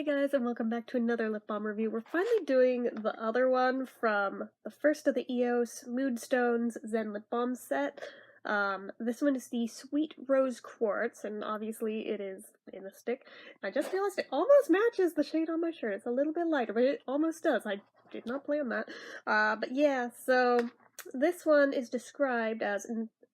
guys, and welcome back to another lip balm review. We're finally doing the other one from the first of the EOS Moodstones Zen Lip Balm set. This one is the Sweet Rose Quartz, and obviously it is in a stick. I just realized it almost matches the shade on my shirt. It's a little bit lighter, but it almost does. I did not plan that. But yeah, so this one is described as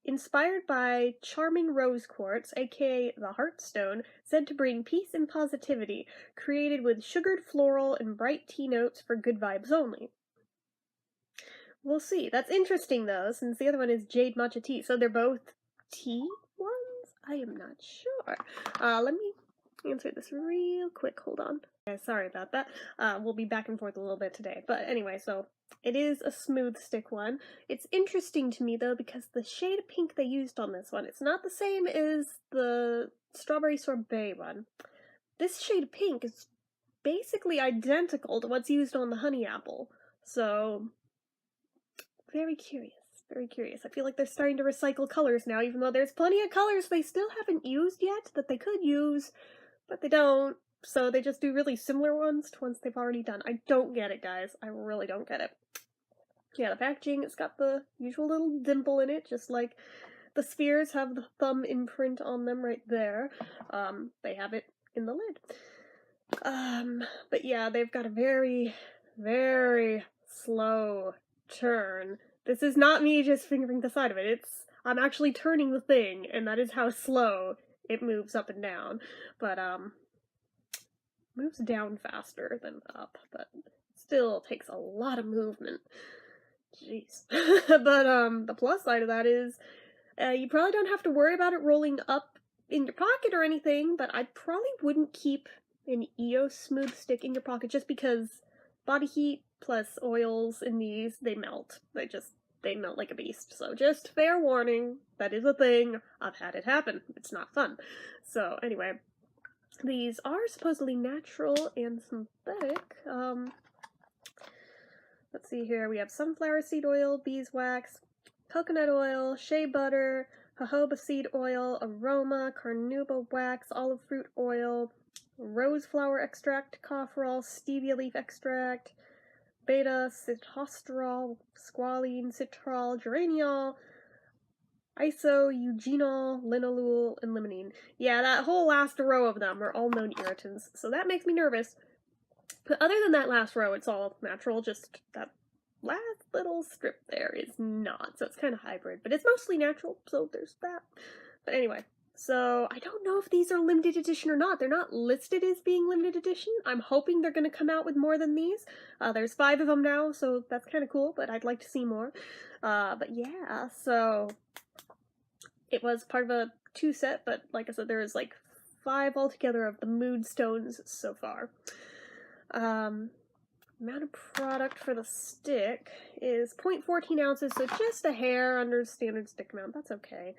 inspired by charming rose quartz, aka the Heartstone, said to bring peace and positivity, created with sugared floral and bright tea notes for good vibes only. We'll see. That's interesting though, since the other one is jade matcha tea, so they're both tea ones? I am not sure. Let me answer this real quick. Hold on. Sorry about that. We'll be back and forth a little bit today. But anyway, so it is a smooth stick one. It's interesting to me though because the shade of pink they used on this one, it's not the same as the strawberry sorbet one. This shade of pink is basically identical to what's used on the honey apple. So, very curious. Very curious. I feel like they're starting to recycle colors now, even though there's plenty of colors they still haven't used yet that they could use, but they don't. So they just do really similar ones to ones they've already done. I don't get it, guys. I really don't get it. Yeah, the packaging, it's got the usual little dimple in it, just like the spheres have the thumb imprint on them right there. They have it in the lid. But yeah, they've got a very, very slow turn. This is not me just fingering the side of it. I'm actually turning the thing, and that is how slow it moves up and down. But, moves down faster than up, but still takes a lot of movement. Jeez. But, the plus side of that is, you probably don't have to worry about it rolling up in your pocket or anything, but I probably wouldn't keep an EOS smooth stick in your pocket just because body heat plus oils in these, they melt. They melt like a beast. So just fair warning, that is a thing. I've had it happen. It's not fun. So anyway, these are supposedly natural and synthetic. Let's see here. We have sunflower seed oil, beeswax, coconut oil, shea butter, jojoba seed oil, aroma, carnauba wax, olive fruit oil, rose flower extract, coffrol, stevia leaf extract, beta sitosterol, squalene, citrol, geraniol, iso-eugenol, linalool, and limonene. Yeah, that whole last row of them are all known irritants, so that makes me nervous. But other than that last row, it's all natural, just that last little strip there is not, so it's kind of hybrid, but it's mostly natural, so there's that. But anyway, so I don't know if these are limited edition or not. They're not listed as being limited edition. I'm hoping they're going to come out with more than these. There's 5 of them now, so that's kind of cool, but I'd like to see more. But yeah, so it was part of a 2 set, but like I said, there is like 5 altogether of the Moodstones so far. Amount of product for the stick is 0.14 ounces, so just a hair under standard stick amount. That's okay.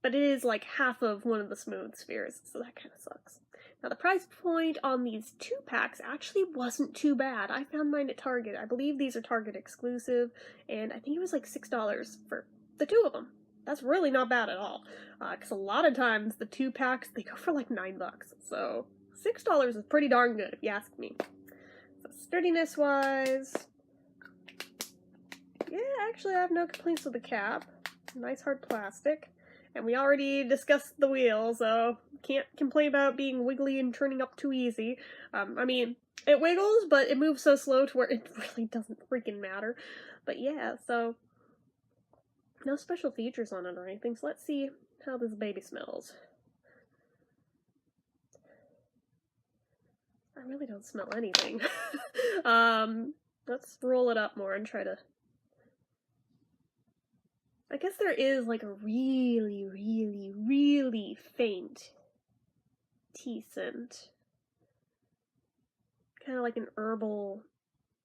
But it is like half of one of the smooth spheres, so that kind of sucks. Now, the price point on these 2-packs actually wasn't too bad. I found mine at Target. I believe these are Target exclusive, and I think it was like $6 for the 2 of them. That's really not bad at all, because a lot of times the 2-packs, they go for like $9, so $6 is pretty darn good if you ask me. So sturdiness-wise, yeah, actually I have no complaints with the cap. Nice hard plastic. And we already discussed the wheel, so can't complain about being wiggly and turning up too easy. I mean, it wiggles, but it moves so slow to where it really doesn't freaking matter. But yeah, so no special features on it or anything, so let's see how this baby smells. I really don't smell anything. Let's roll it up more and try to... I guess there is like a really, really, really faint tea scent. Kind of like an herbal,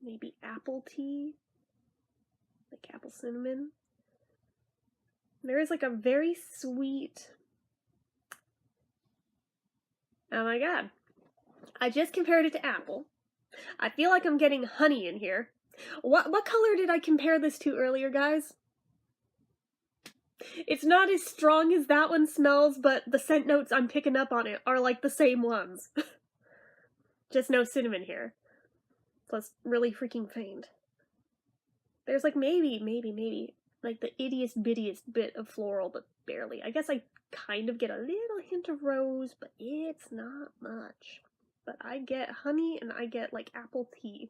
maybe apple tea? Like apple cinnamon. There is like a very sweet... Oh my god. I just compared it to apple. I feel like I'm getting honey in here. What color did I compare this to earlier, guys? It's not as strong as that one smells, but the scent notes I'm picking up on it are like the same ones. Just no cinnamon here. Plus, really freaking faint. There's like maybe, like the ittiest bittiest bit of floral, but barely. I guess I kind of get a little hint of rose, but it's not much. But I get honey and I get like apple tea.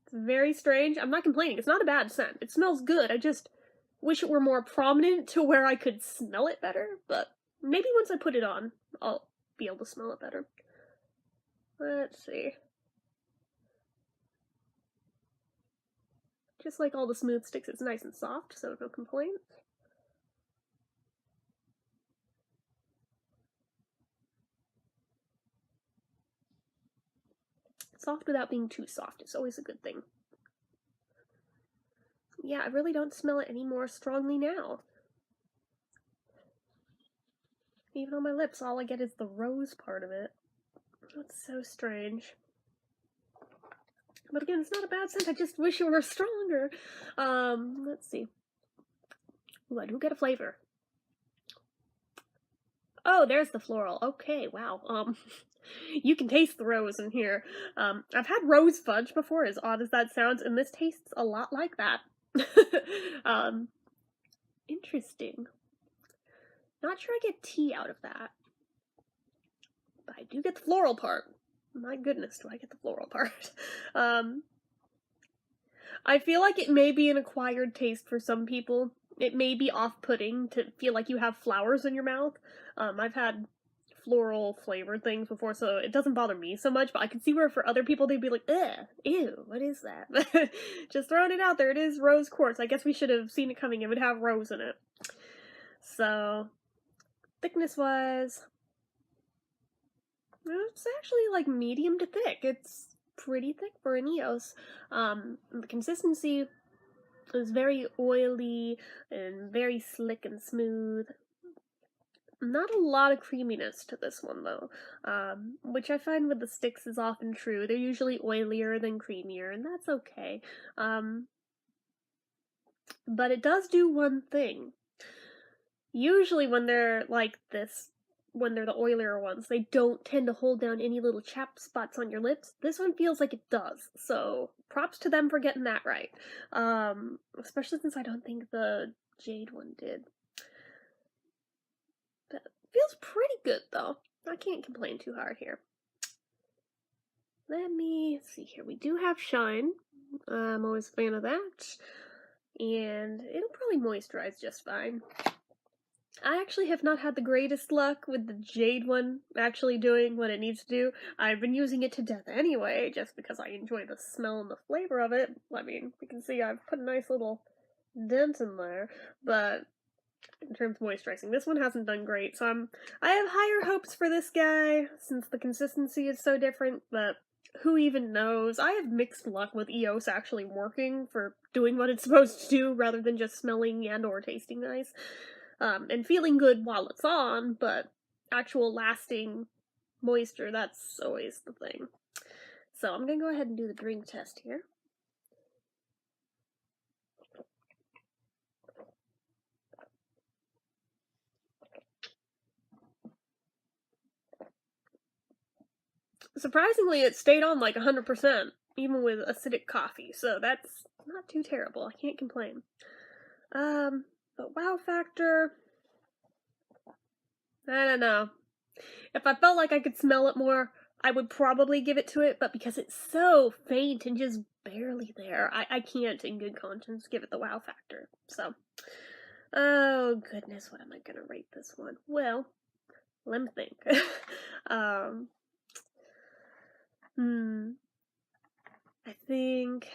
It's very strange. I'm not complaining. It's not a bad scent. It smells good. I just wish it were more prominent to where I could smell it better, but maybe once I put it on, I'll be able to smell it better. Let's see. Just like all the smooth sticks, it's nice and soft, so no complaints. Soft without being too soft is always a good thing. Yeah, I really don't smell it any more strongly now. Even on my lips, all I get is the rose part of it. That's so strange. But again, it's not a bad scent, I just wish it were stronger. Let's see. Ooh, I do get a flavor. Oh, there's the floral. Okay, wow. You can taste the rose in here. I've had rose fudge before, as odd as that sounds, and this tastes a lot like that. Interesting. Not sure I get tea out of that. But I do get the floral part. My goodness, do I get the floral part. I feel like it may be an acquired taste for some people. It may be off-putting to feel like you have flowers in your mouth. I've had floral flavored things before, so it doesn't bother me so much, but I can see where for other people they'd be like, ugh, ew, what is that? Just throwing it out there, it is rose quartz. I guess we should have seen it coming. It would have rose in it. So, thickness-wise, it's actually like medium to thick. It's pretty thick for an EOS. The consistency is very oily and very slick and smooth. Not a lot of creaminess to this one though, which I find with the sticks is often true. They're usually oilier than creamier, and that's okay. But it does do one thing. Usually when they're like this, when they're the oilier ones, they don't tend to hold down any little chapped spots on your lips. This one feels like it does, so props to them for getting that right. Especially since I don't think the jade one did. But feels pretty good though. I can't complain too hard here. Let me see here. We do have shine. I'm always a fan of that. And it'll probably moisturize just fine. I actually have not had the greatest luck with the jade one actually doing what it needs to do. I've been using it to death anyway, just because I enjoy the smell and the flavor of it. I mean, you can see I've put a nice little dent in there, but in terms of moisturizing, this one hasn't done great, so I have higher hopes for this guy, since the consistency is so different, but who even knows? I have mixed luck with EOS actually working for doing what it's supposed to do, rather than just smelling and or tasting nice. And feeling good while it's on, but actual lasting moisture, that's always the thing. So I'm gonna go ahead and do the drink test here. Surprisingly, it stayed on like 100%, even with acidic coffee, so that's not too terrible. I can't complain. But wow factor, I don't know. If I felt like I could smell it more, I would probably give it to it, but because it's so faint and just barely there, I can't in good conscience give it the wow factor. So, oh goodness, what am I gonna rate this one? Well, let me think. I think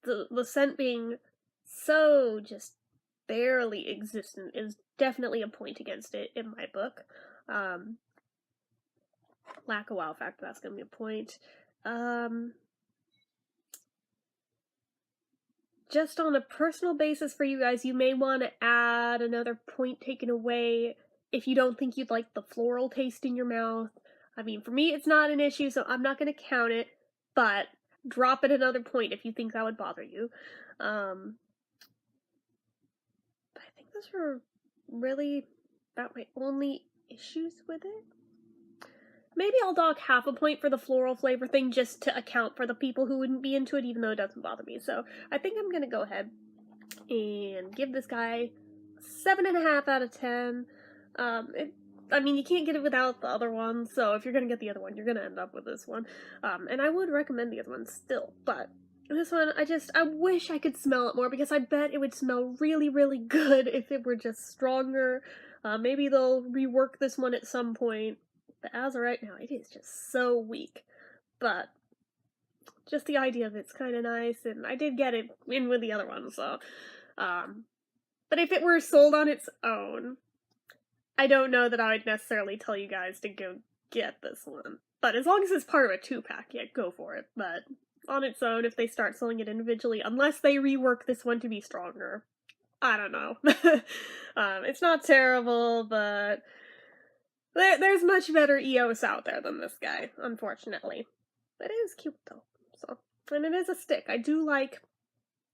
the scent being so just barely existent is definitely a point against it in my book. Lack of wow factor, that's gonna be a point. Just on a personal basis for you guys, you may want to add another point taken away if you don't think you'd like the floral taste in your mouth. I mean, for me, it's not an issue, so I'm not going to count it, but drop it another point if you think that would bother you. But I think those are really about my only issues with it. Maybe I'll dock half a point for the floral flavor thing just to account for the people who wouldn't be into it, even though it doesn't bother me. So I think I'm gonna go ahead and give this guy 7.5 out of 10. I mean, you can't get it without the other one, so if you're gonna get the other one, you're gonna end up with this one. And I would recommend the other one still, but this one, I wish I could smell it more, because I bet it would smell really, really good if it were just stronger. Maybe they'll rework this one at some point, but as of right now, it is just so weak. But just the idea of it's kind of nice, and I did get it in with the other one, so. But if it were sold on its own, I don't know that I would necessarily tell you guys to go get this one. But as long as it's part of a 2-pack, yeah, go for it. But on its own, if they start selling it individually, unless they rework this one to be stronger, I don't know. It's not terrible, but there's much better EOS out there than this guy, unfortunately. But it is cute, though. So, and it is a stick. I do like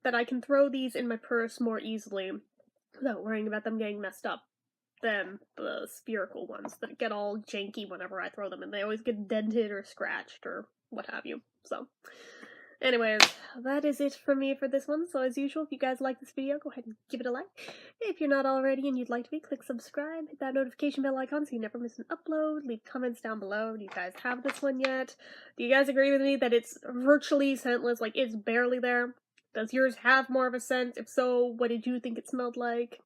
that I can throw these in my purse more easily without worrying about them getting messed up than the spherical ones that get all janky whenever I throw them, and they always get dented or scratched or what have you. So, anyways, that is it for me for this one. So as usual, if you guys like this video, go ahead and give it a like. If you're not already and you'd like to be, click subscribe, hit that notification bell icon so you never miss an upload. Leave comments down below. Do you guys have this one yet? Do you guys agree with me that it's virtually scentless? Like, it's barely there? Does yours have more of a scent? If so, what did you think it smelled like?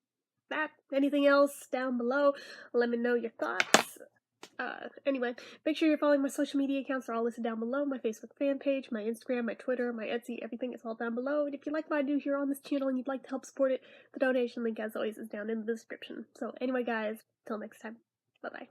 That, anything else down below, let me know your thoughts. Anyway, make sure you're following my social media accounts. They're all listed down below. My Facebook fan page, my Instagram, my Twitter, my Etsy, everything is all down below. And if you like what I do here on this channel and you'd like to help support it, the donation link, as always, is down in the description. So anyway, guys, till next time, bye-bye.